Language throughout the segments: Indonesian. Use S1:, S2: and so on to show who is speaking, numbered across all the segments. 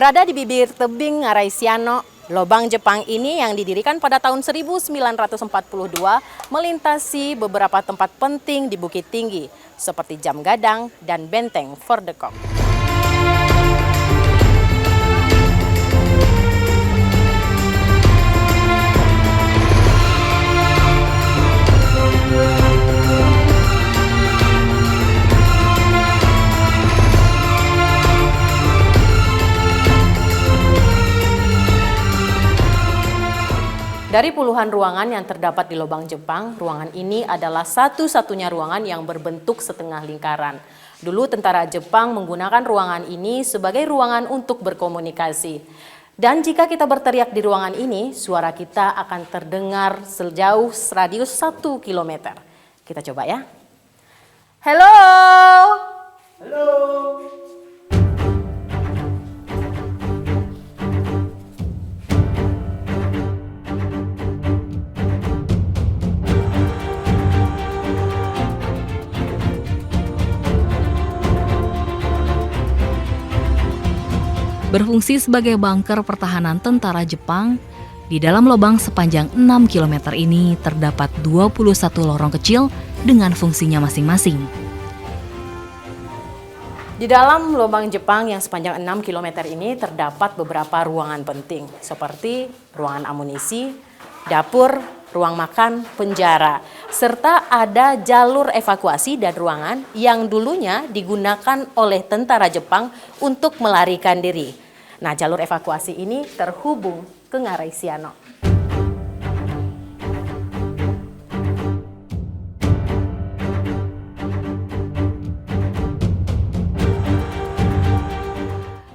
S1: Berada di bibir tebing Ngarai Siano, lobang Jepang ini yang didirikan pada tahun 1942 melintasi beberapa tempat penting di Bukit Tinggi seperti Jam Gadang dan Benteng Fordekok. Dari puluhan ruangan yang terdapat di lobang Jepang, ruangan ini adalah satu-satunya ruangan yang berbentuk setengah lingkaran. Dulu tentara Jepang menggunakan ruangan ini sebagai ruangan untuk berkomunikasi. Dan jika kita berteriak di ruangan ini, suara kita akan terdengar sejauh radius 1 km. Kita coba ya. Halo!
S2: Halo!
S3: Berfungsi sebagai bunker pertahanan tentara Jepang, di dalam lubang sepanjang 6 km ini terdapat 21 lorong kecil dengan fungsinya masing-masing.
S1: Di dalam lubang Jepang yang sepanjang 6 km ini terdapat beberapa ruangan penting seperti ruangan amunisi, dapur, ruang makan, penjara, serta ada jalur evakuasi dan ruangan yang dulunya digunakan oleh tentara Jepang untuk melarikan diri. Nah, jalur evakuasi ini terhubung ke Ngarai Siano.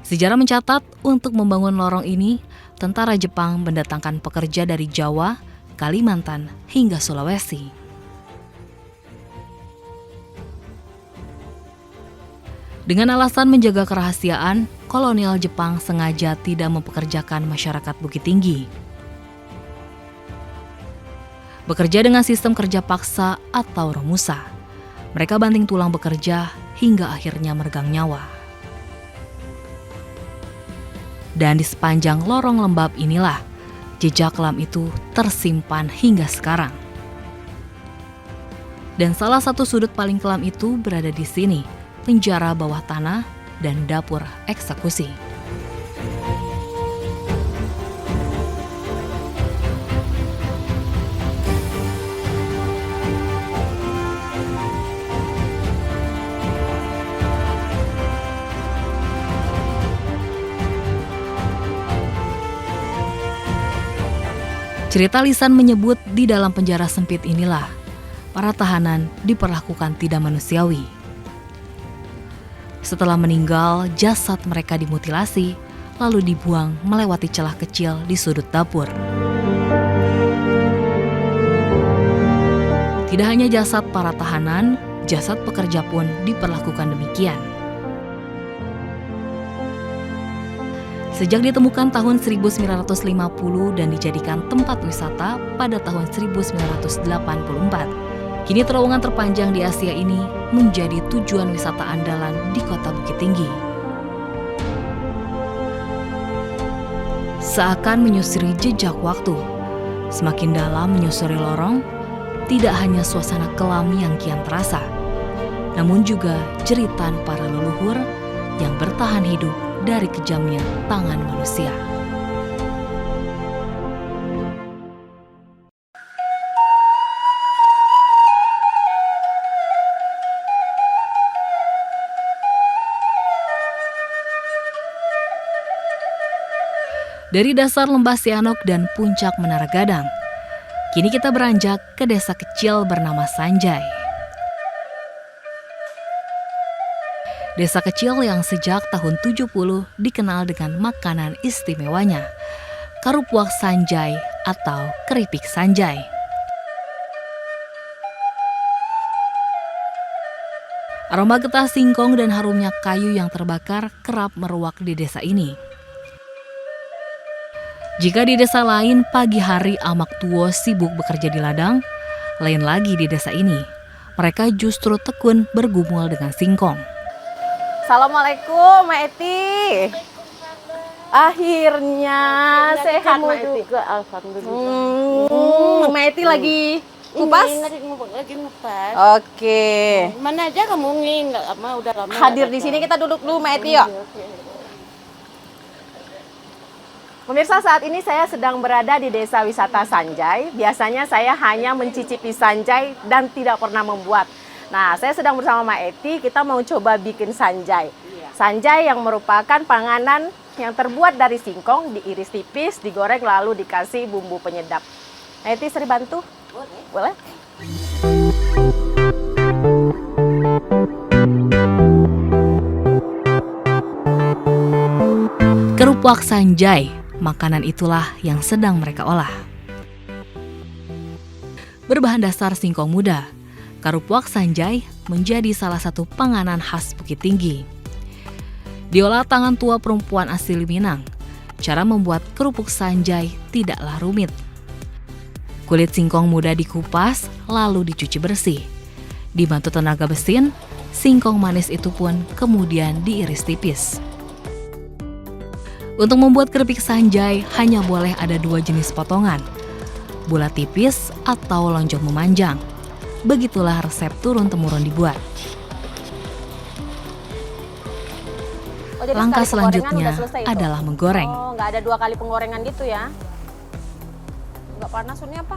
S3: Sejarah mencatat untuk membangun lorong ini, tentara Jepang mendatangkan pekerja dari Jawa, Kalimantan, hingga Sulawesi. Dengan alasan menjaga kerahasiaan, kolonial Jepang sengaja tidak mempekerjakan masyarakat Bukit Tinggi. Bekerja dengan sistem kerja paksa atau romusa, mereka banting tulang bekerja hingga akhirnya meregang nyawa. Dan di sepanjang lorong lembab inilah, jejak kelam itu tersimpan hingga sekarang. Dan salah satu sudut paling kelam itu berada di sini, penjara bawah tanah dan dapur eksekusi. Cerita lisan menyebut di dalam penjara sempit inilah, para tahanan diperlakukan tidak manusiawi. Setelah meninggal, jasad mereka dimutilasi, lalu dibuang melewati celah kecil di sudut dapur. Tidak hanya jasad para tahanan, jasad pekerja pun diperlakukan demikian. Sejak ditemukan tahun 1950 dan dijadikan tempat wisata pada tahun 1984, kini terowongan terpanjang di Asia ini menjadi tujuan wisata andalan di kota Bukit Tinggi. Seakan menyusuri jejak waktu, semakin dalam menyusuri lorong, tidak hanya suasana kelam yang kian terasa, namun juga jeritan para leluhur yang bertahan hidup dari kejamnya tangan manusia. Dari dasar lembah Sianok dan puncak Menara Gadang, kini kita beranjak ke desa kecil bernama Sanjay. Desa kecil yang sejak tahun 70 dikenal dengan makanan istimewanya, karupuak Sanjay atau keripik Sanjay. Aroma getah singkong dan harumnya kayu yang terbakar kerap meruak di desa ini. Jika di desa lain pagi hari amak tuo sibuk bekerja di ladang, lain lagi di desa ini. Mereka justru tekun bergumul dengan singkong.
S1: Assalamualaikum, Mbak Eti.
S2: Akhirnya sehat
S4: kamu
S2: Mak Eti.
S4: juga, alhamdulillah.
S2: Mak Eti lagi kupas?
S4: Ini lagi ngupas.
S2: Oke.
S4: Mana aja kamu nggak lama, udah lama.
S2: Hadir di sini, kita duduk dulu Mak Eti yuk. Pemirsa, saat ini saya sedang berada di Desa Wisata Sanjay. Biasanya saya hanya mencicipi sanjay dan tidak pernah membuat. Nah, saya sedang bersama Mak Eti, kita mau coba bikin sanjay. Sanjay yang merupakan panganan yang terbuat dari singkong, diiris tipis, digoreng lalu dikasih bumbu penyedap. Mak Eti, seri bantu? Boleh?
S3: Kerupuak sanjay, makanan itulah yang sedang mereka olah. Berbahan dasar singkong muda, kerupuak sanjay menjadi salah satu panganan khas Bukit Tinggi. Diolah tangan tua perempuan asli Minang, cara membuat kerupuk sanjay tidaklah rumit. Kulit singkong muda dikupas lalu dicuci bersih. Dibantu tenaga mesin, singkong manis itu pun kemudian diiris tipis. Untuk membuat keripik sanjay hanya boleh ada 2 jenis potongan, bulat tipis atau lonjong memanjang. Begitulah resep turun-temurun dibuat.
S2: Oh, jadi
S3: Langkah
S2: sekali penggorengan
S3: selanjutnya
S2: udah selesai itu?
S3: adalah menggoreng.
S2: Oh, nggak ada 2 kali penggorengan gitu ya? Nggak panas ini apa?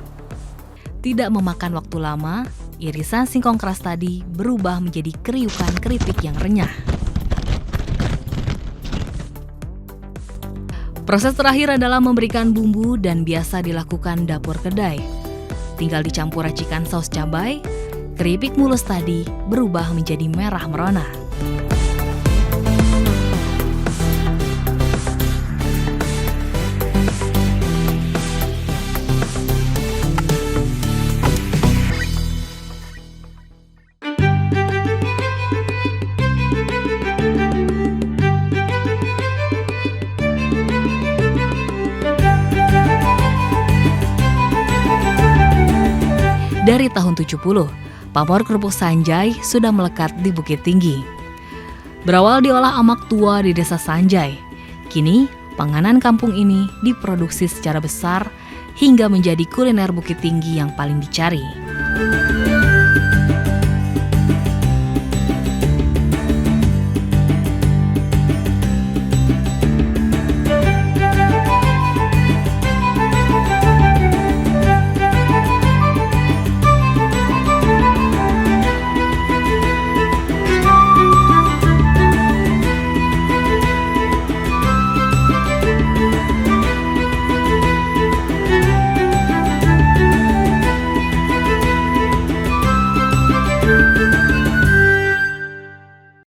S3: Tidak memakan waktu lama, irisan singkong keras tadi berubah menjadi kriukan keripik yang renyah. Proses terakhir adalah memberikan bumbu dan biasa dilakukan dapur kedai. Tinggal dicampur racikan saus cabai, keripik mulus tadi berubah menjadi merah merona. Dari tahun 70, pamor kerupuk sanjay sudah melekat di Bukit Tinggi. Berawal diolah amak tua di Desa Sanjay, kini panganan kampung ini diproduksi secara besar hingga menjadi kuliner Bukit Tinggi yang paling dicari.